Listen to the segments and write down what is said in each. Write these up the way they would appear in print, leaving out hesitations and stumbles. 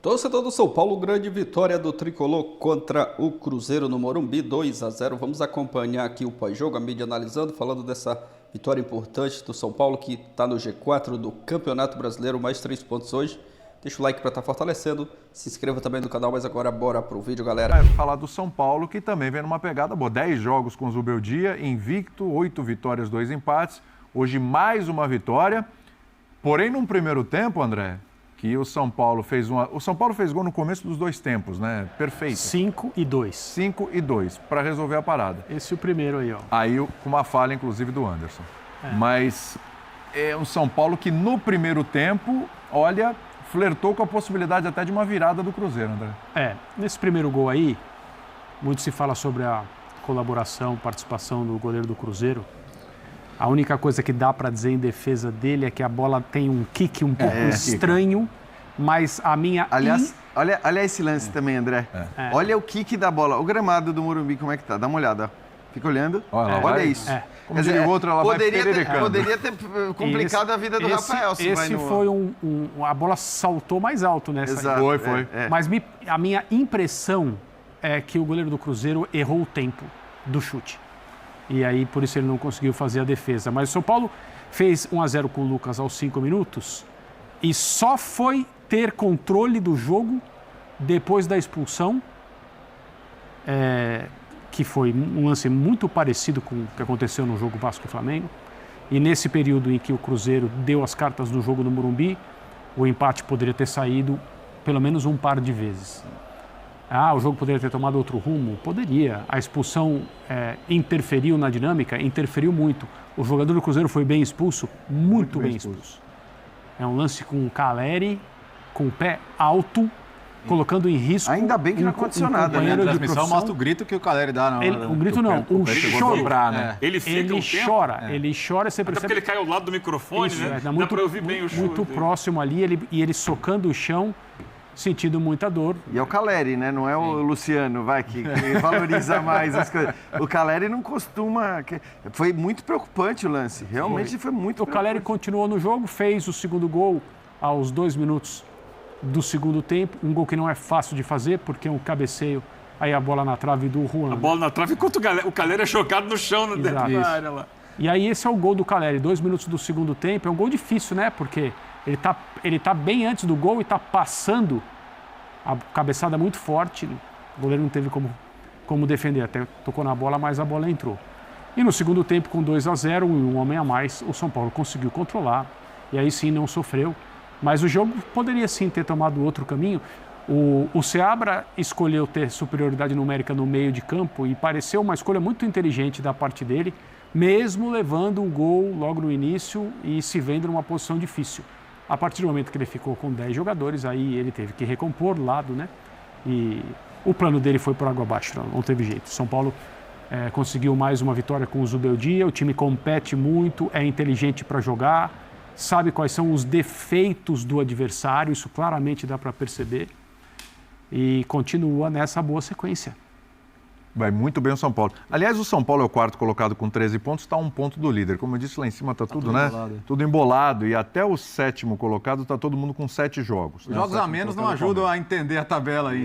Torcedor do São Paulo, grande vitória do Tricolor contra o Cruzeiro no Morumbi, 2-0. Vamos acompanhar aqui o pós-jogo, a mídia analisando, falando dessa vitória importante do São Paulo, que está no G4 do Campeonato Brasileiro, mais 3 pontos hoje. Deixa o like para estar fortalecendo, se inscreva também no canal, mas agora bora pro vídeo, galera. Falar do São Paulo, que também vem numa pegada boa. 10 jogos com o Zubeldia, invicto, 8 vitórias, 2 empates. Hoje mais uma vitória. Porém, num primeiro tempo, André, que o São Paulo fez O São Paulo fez gol no começo dos 2 tempos, né? Perfeito. 5-2. 5-2, para resolver a parada. Esse é o primeiro aí, ó. Aí, com uma falha, inclusive, do Anderson. Mas é um São Paulo que, no primeiro tempo, olha, flertou com a possibilidade até de uma virada do Cruzeiro, André. Nesse primeiro gol aí, muito se fala sobre a colaboração, participação do goleiro do Cruzeiro. A única coisa que dá para dizer em defesa dele é que a bola tem um kick um pouco estranho, mas a minha... Aliás, olha esse lance também, André. Olha o kick da bola. O gramado do Morumbi, como é que tá? Dá uma olhada. Fica olhando. Olha isso. Como diria o outro, ela poderia ter complicado a vida do Rafael. Esse foi a bola saltou mais alto nessa. Exato, foi. Mas a minha impressão é que o goleiro do Cruzeiro errou o tempo do chute. E aí, por isso, ele não conseguiu fazer a defesa. Mas o São Paulo fez 1-0 com o Lucas aos 5 minutos e só foi ter controle do jogo depois da expulsão, que foi um lance muito parecido com o que aconteceu no jogo Vasco e Flamengo. E nesse período em que o Cruzeiro deu as cartas do jogo no Morumbi, o empate poderia ter saído pelo menos um par de vezes. O jogo poderia ter tomado outro rumo? Poderia. A expulsão interferiu na dinâmica? Interferiu muito. O jogador do Cruzeiro foi bem expulso? Muito bem expulso. É um lance com o Caleri, com o pé alto, colocando em risco... Ainda bem que não aconteceu nada, né? A transmissão mostra o grito que o Caleri dá. O grito não, o choro. Ele fica Ele chora, você percebe... Até porque ele cai ao lado do microfone, Isso, né? Dá pra ouvir bem o choro. Muito próximo ali, e ele socando o chão, sentindo muita dor. E é o Caleri, né? Não é o Luciano, que valoriza mais as coisas. O Caleri não costuma... Foi muito preocupante o lance. Realmente foi muito preocupante. O Caleri continuou no jogo, fez o segundo gol aos 2 minutos do segundo tempo. Um gol que não é fácil de fazer, porque é um cabeceio. Aí a bola na trave do Juan. A bola na trave, enquanto o Caleri é jogado no chão dentro da área lá. E aí esse é o gol do Caleri, 2 minutos do segundo tempo. É um gol difícil, né? Porque ele tá bem antes do gol e tá passando a cabeçada muito forte. O goleiro não teve como defender, até tocou na bola, mas a bola entrou. E no segundo tempo, com 2-0 e um homem a mais, o São Paulo conseguiu controlar. E aí sim não sofreu. Mas o jogo poderia sim ter tomado outro caminho. O Seabra escolheu ter superioridade numérica no meio de campo e pareceu uma escolha muito inteligente da parte dele, mesmo levando um gol logo no início e se vendo numa posição difícil. A partir do momento que ele ficou com 10 jogadores, aí ele teve que recompor o lado, né? E o plano dele foi por água abaixo, não teve jeito. São Paulo conseguiu mais uma vitória com o Zubeldia, o time compete muito, é inteligente para jogar, sabe quais são os defeitos do adversário, isso claramente dá para perceber, e continua nessa boa sequência. Vai muito bem o São Paulo. Aliás, o São Paulo é o 4º colocado com 13 pontos, está a 1 ponto do líder. Como eu disse, lá em cima está tudo, né? Embolado. Tudo embolado. E até o 7º colocado está todo mundo com 7 jogos. Os jogos a menos não ajudam a entender a tabela aí.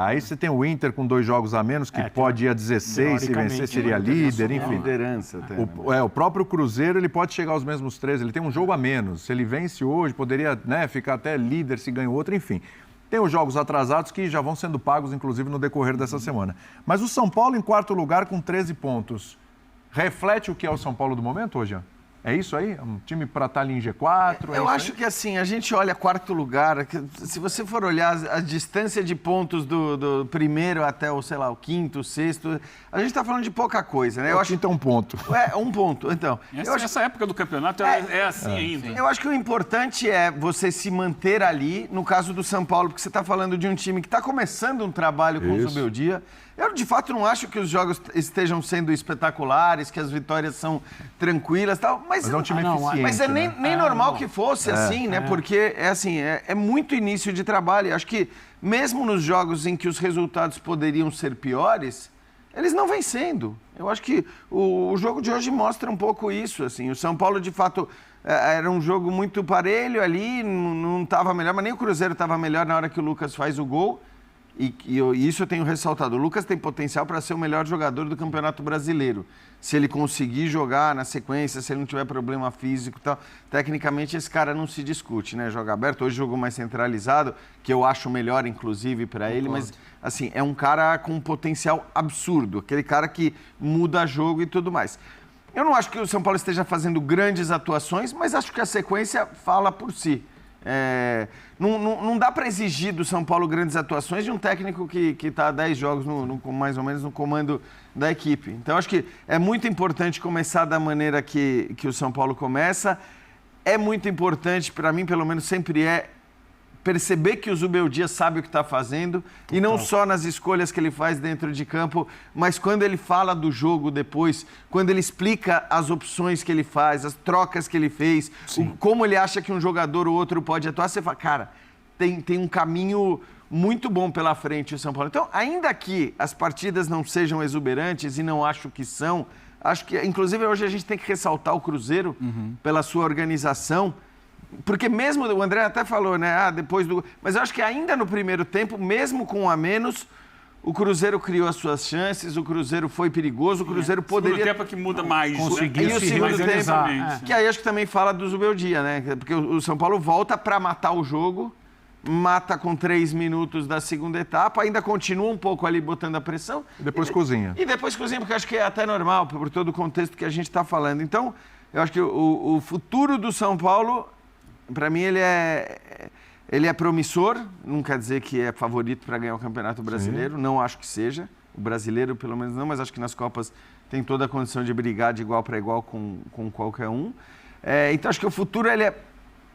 Aí você tem o Inter com 2 jogos a menos, que pode ir a 16, se vencer seria líder, enfim. Liderança até, o próprio Cruzeiro, ele pode chegar aos mesmos 13, ele tem um jogo a menos. Se ele vence hoje, poderia ficar até líder se ganha outro, enfim. Tem os jogos atrasados que já vão sendo pagos, inclusive, no decorrer dessa semana. Mas o São Paulo em 4º lugar com 13 pontos. Reflete o que é o São Paulo do momento hoje? É isso aí? Um time para estar ali em G4? Eu acho que assim, a gente olha 4º lugar, se você for olhar a distância de pontos do primeiro até o, sei lá, o 5º, 6º, a gente está falando de pouca coisa, né? Eu acho que é 1 ponto. 1 ponto, então. Essa época do campeonato é assim ainda. Eu acho que o importante é você se manter ali, no caso do São Paulo, porque você está falando de um time que está começando um trabalho com o Zubeldia. Eu, de fato, não acho que os jogos estejam sendo espetaculares, que as vitórias são tranquilas e tal, mas é um time eficiente. Mas é nem normal que fosse assim, né? Porque é muito início de trabalho. Eu acho que mesmo nos jogos em que os resultados poderiam ser piores, eles não vêm sendo. Eu acho que o jogo de hoje mostra um pouco isso, assim. O São Paulo, de fato, era um jogo muito parelho ali, não estava melhor, mas nem o Cruzeiro estava melhor na hora que o Lucas faz o gol. E isso eu tenho ressaltado. O Lucas tem potencial para ser o melhor jogador do Campeonato Brasileiro. Se ele conseguir jogar na sequência, se ele não tiver problema físico e tal. Tecnicamente, esse cara não se discute, né? Joga aberto. Hoje jogou mais centralizado, que eu acho melhor, inclusive, para ele. Mas, assim, é um cara com um potencial absurdo. Aquele cara que muda jogo e tudo mais. Eu não acho que o São Paulo esteja fazendo grandes atuações, mas acho que a sequência fala por si. Não dá para exigir do São Paulo grandes atuações de um técnico que está há 10 jogos, mais ou menos, no comando da equipe. Então, acho que é muito importante começar da maneira que o São Paulo começa. É muito importante, para mim, pelo menos, sempre perceber que o Zubeldia sabe o que está fazendo, e não só nas escolhas que ele faz dentro de campo, mas quando ele fala do jogo depois, quando ele explica as opções que ele faz, as trocas que ele fez, como ele acha que um jogador ou outro pode atuar, você fala, cara, tem um caminho muito bom pela frente o São Paulo. Então, ainda que as partidas não sejam exuberantes, e não acho que são, acho que, inclusive, hoje a gente tem que ressaltar o Cruzeiro pela sua organização. Porque mesmo, o André até falou, né? Depois do... Mas eu acho que ainda no primeiro tempo, mesmo com um a menos, o Cruzeiro criou as suas chances, o Cruzeiro foi perigoso, o Cruzeiro poderia... O segundo tempo é que muda mais. Conseguiu E o segundo tempo, que aí acho que também fala do Zubeldia, né? Porque o São Paulo volta para matar o jogo, mata com 3 minutos da segunda etapa, ainda continua um pouco ali botando a pressão. E depois cozinha. E depois cozinha, porque acho que é até normal, por todo o contexto que a gente está falando. Então, eu acho que o futuro do São Paulo... Para mim, ele é promissor, não quer dizer que é favorito para ganhar o Campeonato Brasileiro, não acho que seja. O brasileiro, pelo menos, não, mas acho que nas Copas tem toda a condição de brigar de igual para igual com qualquer um. Então, acho que o futuro ele é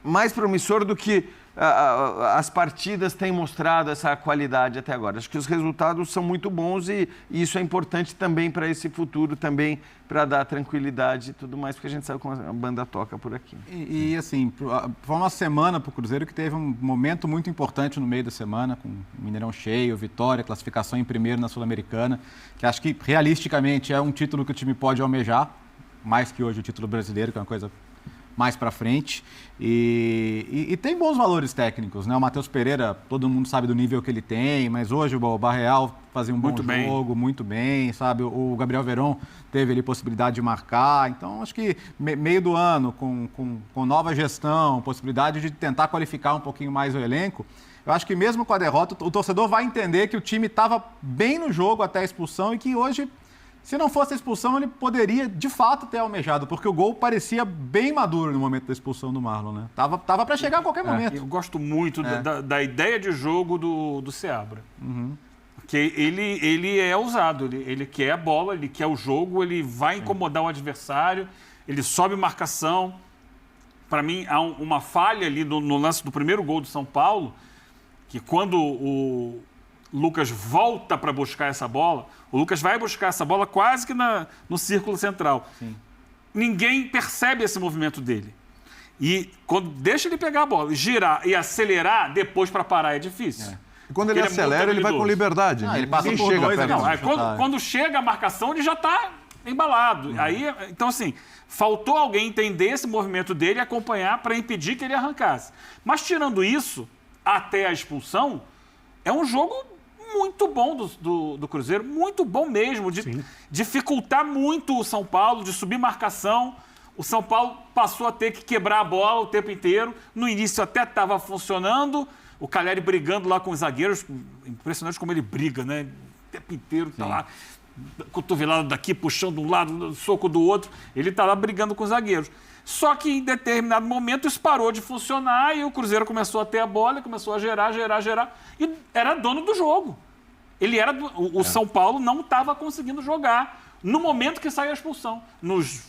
mais promissor do que as partidas têm mostrado essa qualidade até agora. Acho que os resultados são muito bons e isso é importante também para esse futuro, também para dar tranquilidade e tudo mais, porque a gente sabe como a banda toca por aqui. E assim, foi uma semana para o Cruzeiro que teve um momento muito importante no meio da semana, com o Mineirão cheio, vitória, classificação em primeiro na Sul-Americana, que acho que realisticamente é um título que o time pode almejar, mais que hoje o título brasileiro, que é uma coisa mais para frente, e tem bons valores técnicos, né? O Matheus Pereira, todo mundo sabe do nível que ele tem, mas hoje o Barreal fazia um bom jogo, muito bem, sabe? O Gabriel Veron teve ali possibilidade de marcar, então acho que meio do ano, com nova gestão, possibilidade de tentar qualificar um pouquinho mais o elenco, eu acho que mesmo com a derrota, o torcedor vai entender que o time estava bem no jogo até a expulsão e que hoje... Se não fosse a expulsão, ele poderia, de fato, ter almejado, porque o gol parecia bem maduro no momento da expulsão do Marlon, né? Tava para chegar a qualquer momento. Eu gosto muito da ideia de jogo do Seabra. Porque ele é ousado, ele quer a bola, ele quer o jogo, ele vai incomodar o adversário, ele sobe marcação. Para mim, há uma falha ali no lance do primeiro gol do São Paulo, que quando o Lucas volta para buscar essa bola, o Lucas vai buscar essa bola quase que no círculo central. Sim. Ninguém percebe esse movimento dele. E quando deixa ele pegar a bola, girar e acelerar, depois para parar é difícil. E quando ele acelera, ele vai com liberdade. Ele passa por dois. Quando chega a marcação, ele já está embalado. Aí, então, assim, faltou alguém entender esse movimento dele e acompanhar para impedir que ele arrancasse. Mas, tirando isso, até a expulsão, é um jogo muito bom do Cruzeiro, muito bom mesmo, de dificultar muito o São Paulo, de subir marcação. O São Paulo passou a ter que quebrar a bola o tempo inteiro. No início até estava funcionando, o Calleri brigando lá com os zagueiros, impressionante como ele briga, né? O tempo inteiro está lá, cotovelado daqui, puxando de um lado, soco do outro, ele está lá brigando com os zagueiros. Só que em determinado momento isso parou de funcionar e o Cruzeiro começou a ter a bola, começou a gerar, e era dono do jogo. Ele era o São Paulo não estava conseguindo jogar no momento que saiu a expulsão. Nos,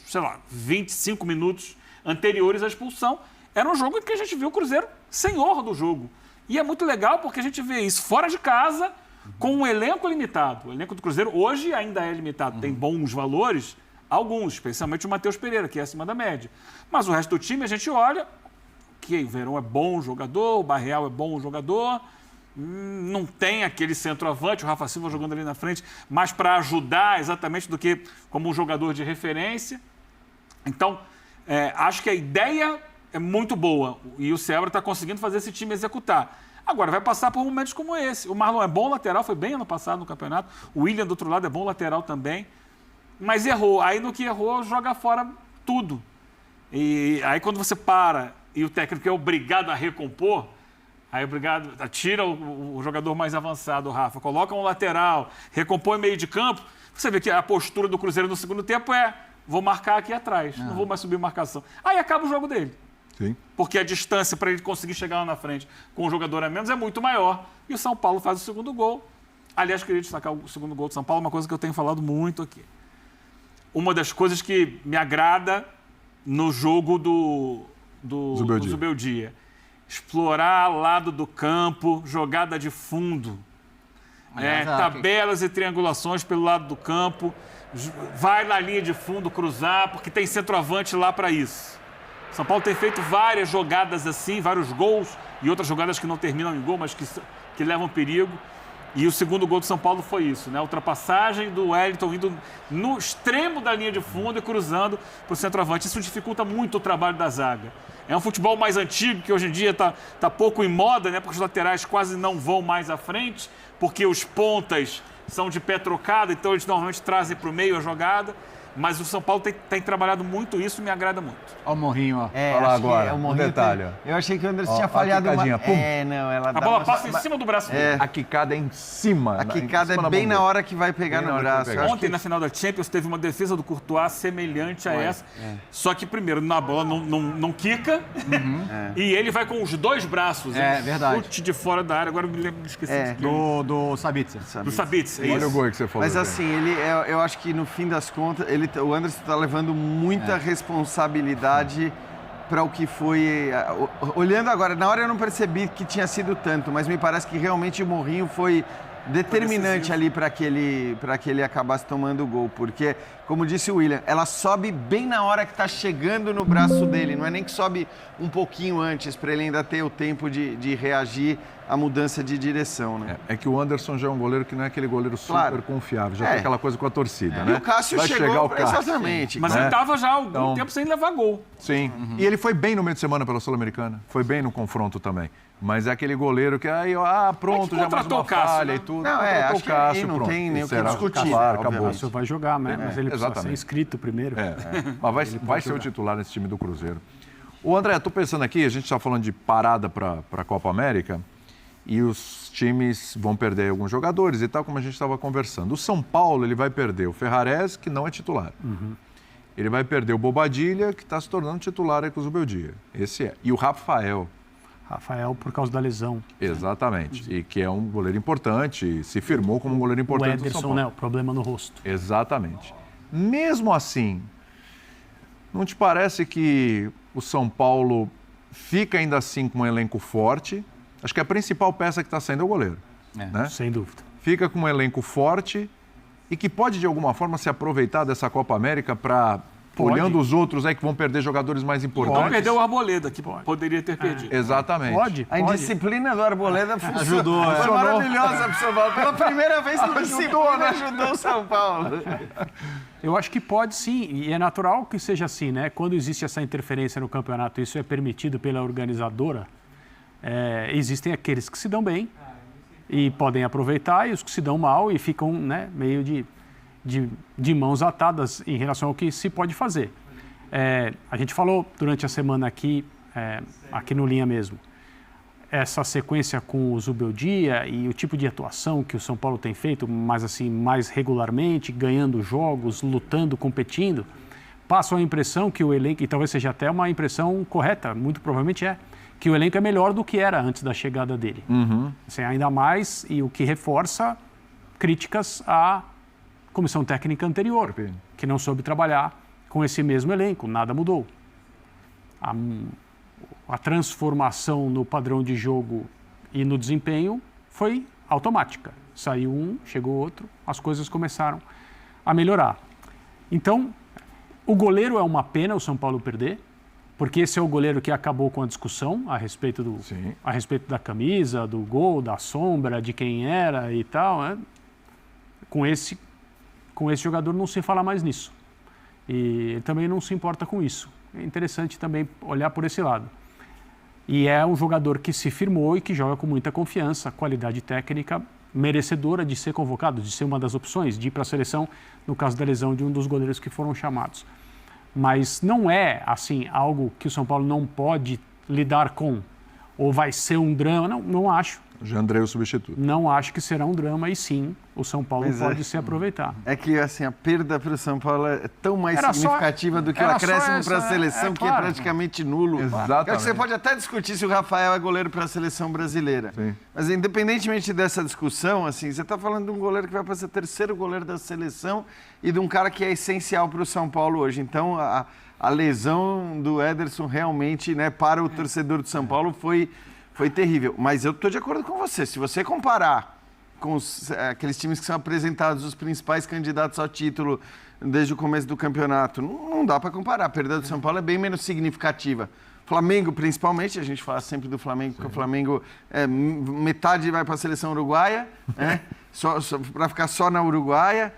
25 minutos anteriores à expulsão, era um jogo em que a gente viu o Cruzeiro senhor do jogo. E é muito legal porque a gente vê isso fora de casa, com um elenco limitado. O elenco do Cruzeiro hoje ainda é limitado, tem bons valores, alguns, especialmente o Matheus Pereira, que é acima da média. Mas o resto do time, a gente olha, que o Verón é bom jogador, o Barreal é bom jogador, não tem aquele centroavante, o Rafa Silva jogando ali na frente, mas para ajudar exatamente do que como um jogador de referência. Então, Acho que a ideia é muito boa e o Seabra está conseguindo fazer esse time executar. Agora, vai passar por momentos como esse. O Marlon é bom lateral, foi bem ano passado no campeonato. O William, do outro lado, é bom lateral também. Mas errou. Aí, no que errou, joga fora tudo. E aí, quando você para e o técnico é obrigado a recompor, aí tira o jogador mais avançado, o Rafa, coloca um lateral, recompõe meio de campo, você vê que a postura do Cruzeiro no segundo tempo vou marcar aqui atrás, não vou mais subir marcação. Aí acaba o jogo dele. Sim. Porque a distância para ele conseguir chegar lá na frente com um jogador a menos é muito maior. E o São Paulo faz o segundo gol. Aliás, queria destacar o segundo gol do São Paulo, uma coisa que eu tenho falado muito aqui. Uma das coisas que me agrada no jogo do Zubeldia. Explorar lado do campo, jogada de fundo. Tabelas e triangulações pelo lado do campo. Vai na linha de fundo cruzar, porque tem centroavante lá para isso. São Paulo tem feito várias jogadas assim, vários gols e outras jogadas que não terminam em gol, mas que levam perigo. E o segundo gol do São Paulo foi isso, né? A ultrapassagem do Wellington indo no extremo da linha de fundo e cruzando para o centroavante. Isso dificulta muito o trabalho da zaga. É um futebol mais antigo, que hoje em dia está pouco em moda, né? Porque os laterais quase não vão mais à frente, porque os pontas são de pé trocado, então eles normalmente trazem para o meio a jogada. Mas o São Paulo tem trabalhado muito isso e me agrada muito. Olha o Morrinho, ó. Olha lá agora, um detalhe. Eu achei que o Anderson tinha falhado uma... A bola passa em cima do braço dele. A quicada é em cima. A quicada é bem na hora que vai pegar no braço. Ontem, na final da Champions, teve uma defesa do Courtois semelhante a essa. Só que, primeiro, na bola não quica. E ele vai com os dois braços. Verdade. Chute de fora da área. Agora eu me lembro, esqueci. Do Sabitzer. Do Sabitzer, Olha o gol que você falou. Mas assim, eu acho que no fim das contas, o Anderson está levando muita responsabilidade para o que foi... Olhando agora, na hora eu não percebi que tinha sido tanto, mas me parece que realmente o Morrinho foi determinante ali para que ele acabasse tomando o gol, porque, como disse o William, ela sobe bem na hora que está chegando no braço dele, não é nem que sobe um pouquinho antes, para ele ainda ter o tempo de reagir à mudança de direção, né? É que o Anderson já é um goleiro que não é aquele goleiro super confiável, já tem aquela coisa com a torcida, né? E o Cássio vai chegou, chegar o Cássio. exatamente. Mas ele estava já há algum tempo sem levar gol. Sim, e ele foi bem no meio de semana pela Sul-Americana, foi bem no confronto também. Mas é aquele goleiro que aí, pronto, já mais uma falha, né? E tudo. Não, acho que aí não tem nem o que discutir. Claro, acabou. O vai jogar, mas ele precisa ser inscrito primeiro. Mas vai ser o titular nesse time do Cruzeiro. Ô André, tô pensando aqui, a gente está falando de parada para a Copa América e os times vão perder alguns jogadores e tal, como a gente estava conversando. O São Paulo, ele vai perder o Ferrarese, que não é titular. Ele vai perder o Bobadilha, que está se tornando titular aí com o Zubeldia. Esse é. E o Rafael, por causa da lesão. Exatamente. E que é um goleiro importante, se firmou como um goleiro importante do São Paulo. O Ederson, né? O problema no rosto. Exatamente. Mesmo assim, não te parece que o São Paulo fica ainda assim com um elenco forte? Acho que a principal peça que está saindo é o goleiro. Né? Sem dúvida. Fica com um elenco forte e que pode, de alguma forma, se aproveitar dessa Copa América para... Olhando os outros aí que vão perder jogadores mais importantes. Não perdeu o Arboleda, que poderia ter perdido. Exatamente. Pode. A indisciplina do Arboleda Ajudou. Foi maravilhosa para o São Paulo. Pela primeira vez que ajudou o São Paulo. Eu acho que pode sim, e é natural que seja assim, né? Quando existe essa interferência no campeonato, isso é permitido pela organizadora, existem aqueles que se dão bem e podem aproveitar, e os que se dão mal e ficam, né, meio de mãos atadas em relação ao que se pode fazer. A gente falou durante a semana aqui no Linha mesmo, essa sequência com o Zubeldia e o tipo de atuação que o São Paulo tem feito, mas assim, mais regularmente, ganhando jogos, lutando, competindo, passam a impressão que o elenco, e talvez seja até uma impressão correta, muito provavelmente que o elenco é melhor do que era antes da chegada dele. Assim, ainda mais, e o que reforça críticas à comissão técnica anterior, que não soube trabalhar com esse mesmo elenco, nada mudou. A transformação no padrão de jogo e no desempenho foi automática. Saiu um, chegou outro, as coisas começaram a melhorar. Então, o goleiro é uma pena o São Paulo perder, porque esse é o goleiro que acabou com a discussão a respeito da camisa, do gol, da sombra, de quem era e tal, né? Com esse jogador não se fala mais nisso. E ele também não se importa com isso. É interessante também olhar por esse lado. E é um jogador que se firmou e que joga com muita confiança, qualidade técnica, merecedora de ser convocado, de ser uma das opções, de ir para a seleção, no caso da lesão de um dos goleiros que foram chamados. Mas não é, assim, algo que o São Paulo não pode lidar com, ou vai ser um drama, não acho. Jandrei o substituto. Não acho que será um drama e sim, o São Paulo pode se aproveitar. É que assim, a perda para o São Paulo é tão mais significativa do que o acréscimo para a seleção, que é praticamente nulo. Exatamente. Eu acho que você pode até discutir se o Rafael é goleiro para a seleção brasileira. Sim. Mas independentemente dessa discussão, assim, você está falando de um goleiro que vai para ser terceiro goleiro da seleção e de um cara que é essencial para o São Paulo hoje. Então, a lesão do Ederson realmente, né, para o torcedor do São Paulo foi terrível. Mas eu estou de acordo com você. Se você comparar com aqueles times que são apresentados, os principais candidatos ao título desde o começo do campeonato, não dá para comparar. A perda do São Paulo é bem menos significativa. Flamengo, principalmente, a gente fala sempre do Flamengo, porque o Flamengo, metade vai para a seleção uruguaia, né? Para ficar só na Uruguaia.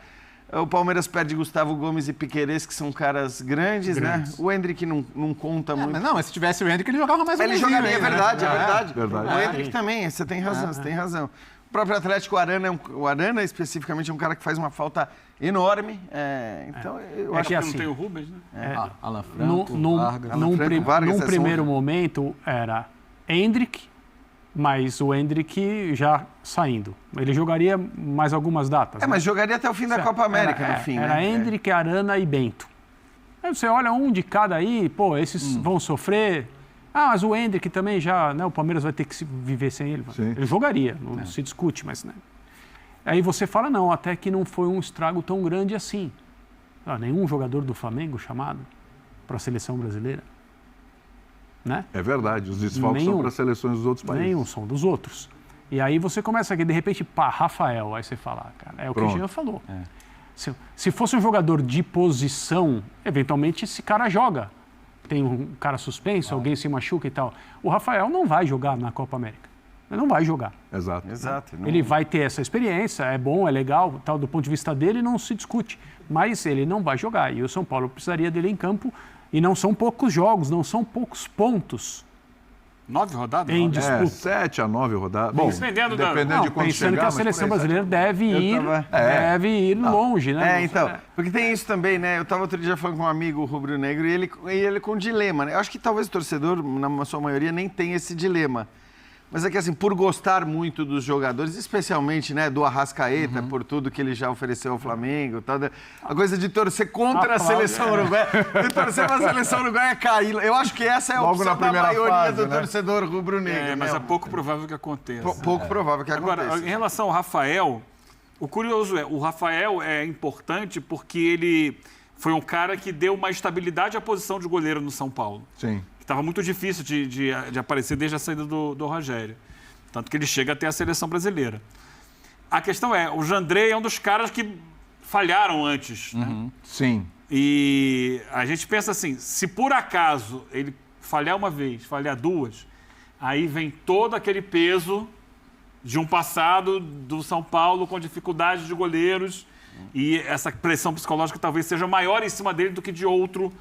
O Palmeiras perde Gustavo Gomes e Piquerez, que são caras grandes, né? O Endrick não conta muito. Mas se tivesse o Endrick, ele jogava mais um Ele jogaria, é verdade, é verdade. Verdade. O Endrick também, você tem razão, você tem razão. O próprio Atlético, o Arana especificamente é um cara que faz uma falta enorme. Então, eu acho que Não assim, tem o Rubens, né? Alan Franco, Vargas. Num primeiro momento era Endrick, mas o Endrick já saindo. Ele jogaria mais algumas datas. mas jogaria até o fim da Copa América, no fim, Era né? Endrick, Arana e Bento. Aí você olha um de cada aí, esses vão sofrer. Mas o Endrick também já, né, o Palmeiras vai ter que viver sem ele. Sim. Ele jogaria, não se discute, mas... Né. Aí você fala, não, até que não foi um estrago tão grande assim. Nenhum jogador do Flamengo chamado para a seleção brasileira. Né? É verdade, os desfalques são para as seleções dos outros países. Nenhum, são dos outros. E aí você começa aqui, de repente, Rafael, aí você fala, cara, é o que o Jean falou. Se fosse um jogador de posição, eventualmente esse cara joga. Tem um cara suspenso, alguém se machuca e tal. O Rafael não vai jogar na Copa América. Ele não vai jogar. Exato. Ele vai ter essa experiência, é bom, é legal, tal, do ponto de vista dele não se discute. Mas ele não vai jogar. E o São Paulo precisaria dele em campo. E não são poucos jogos, não são poucos pontos. 9 rodadas? Em disputa. 7 a 9 rodadas. Bom, dependendo de quando pensando chegar, que a seleção brasileira deve ir longe, né? Porque tem isso também, né? Eu estava outro dia falando com um amigo rubro-negro e ele com um dilema, né? Eu acho que talvez o torcedor, na sua maioria, nem tenha esse dilema. Mas é que, assim, por gostar muito dos jogadores, especialmente, né, do Arrascaeta, por tudo que ele já ofereceu ao Flamengo, tal, a coisa de torcer contra a seleção uruguaia, de torcer para a seleção uruguaia cair. Eu acho que essa é a opção da maioria do torcedor rubro-negro. Mas é pouco provável que aconteça. Pouco provável que aconteça. Agora, em relação ao Rafael, o curioso o Rafael é importante porque ele foi um cara que deu uma estabilidade à posição de goleiro no São Paulo. Sim. Estava muito difícil de aparecer desde a saída do Rogério. Tanto que ele chega até a seleção brasileira. A questão o Jandrei é um dos caras que falharam antes. Né? Sim. E a gente pensa assim, se por acaso ele falhar uma vez, falhar duas, aí vem todo aquele peso de um passado do São Paulo com dificuldade de goleiros e essa pressão psicológica talvez seja maior em cima dele do que de outro.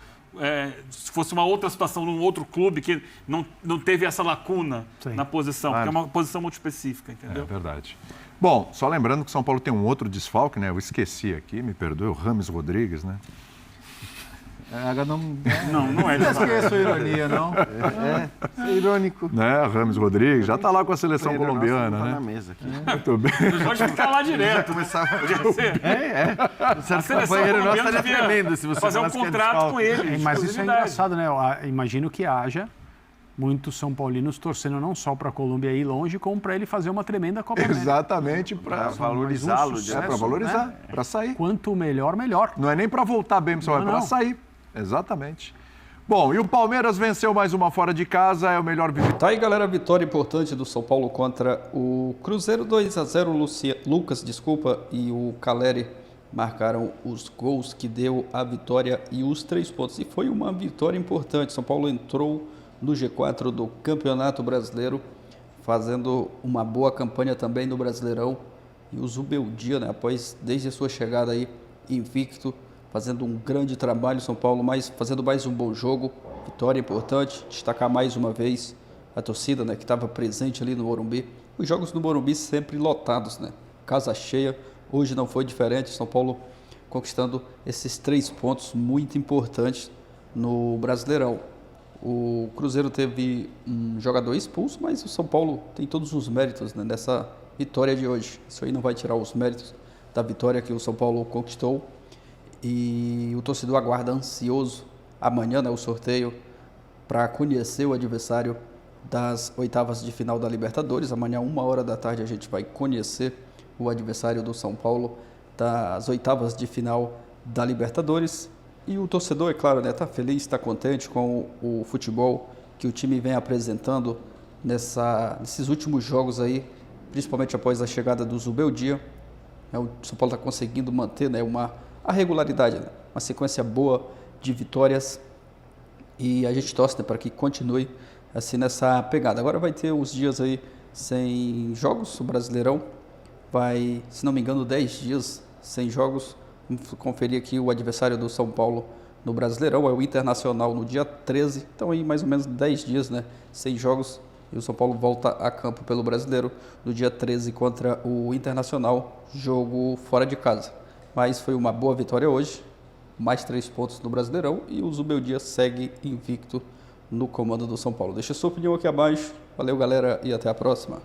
Se fosse uma outra situação num outro clube que não teve essa lacuna na posição, porque é uma posição muito específica, entendeu? É verdade. Bom, só lembrando que o São Paulo tem um outro desfalque, né? Eu esqueci aqui, me perdoe, o Rames Rodrigues, né? Não é. Não esqueço a ironia, não. É irônico. Né? Rames Rodrigues já está lá com a seleção colombiana, né? Na mesa aqui. Muito bem. Pode ficar lá direto. Podia ser. Certo companheiro nosso estaria tremendo se você fazer um contrato com ele. Mas isso é engraçado, né? Eu imagino que haja muitos São Paulinos torcendo não só para a Colômbia ir longe, como para ele fazer uma tremenda Copa América. Exatamente, para valorizá-lo. para valorizar, para sair. Quanto melhor, melhor. Não é nem para voltar bem, pessoal, é para sair. Exatamente. Bom, e o Palmeiras venceu mais uma fora de casa, é o melhor... Tá aí, galera, vitória importante do São Paulo contra o Cruzeiro, 2-0, Lucas e o Caleri marcaram os gols que deu a vitória e os 3 pontos. E foi uma vitória importante, São Paulo entrou no G4 do Campeonato Brasileiro, fazendo uma boa campanha também no Brasileirão. E o Zubeldia, né, desde a sua chegada aí, invicto, fazendo um grande trabalho, São Paulo fazendo mais um bom jogo. vitória importante, destacar mais uma vez a torcida, né, que estava presente ali no Morumbi. Os jogos no Morumbi sempre lotados, né? Casa cheia, hoje não foi diferente. São Paulo conquistando esses 3 pontos muito importantes no Brasileirão. O Cruzeiro teve um jogador expulso, mas o São Paulo tem todos os méritos, né, nessa vitória de hoje. Isso aí não vai tirar os méritos da vitória que o São Paulo conquistou. E o torcedor aguarda ansioso amanhã, né, o sorteio para conhecer o adversário das oitavas de final da Libertadores. Amanhã, 13h, a gente vai conhecer o adversário do São Paulo das oitavas de final da Libertadores. E o torcedor, é claro, né, tá feliz, está contente com o futebol que o time vem apresentando nesses últimos jogos aí, principalmente após a chegada do Zubeldia. O São Paulo está conseguindo manter, né, a regularidade, né, uma sequência boa de vitórias, e a gente torce, né, para que continue assim nessa pegada. Agora vai ter os dias aí sem jogos, o Brasileirão vai, se não me engano, 10 dias sem jogos. Vamos conferir aqui o adversário do São Paulo no Brasileirão, é o Internacional no dia 13, então aí mais ou menos 10 dias, né, sem jogos, e o São Paulo volta a campo pelo Brasileiro no dia 13 contra o Internacional, jogo fora de casa. Mas foi uma boa vitória hoje, mais 3 pontos no Brasileirão, e o Zubeldia segue invicto no comando do São Paulo. Deixa sua opinião aqui abaixo. Valeu, galera, e até a próxima.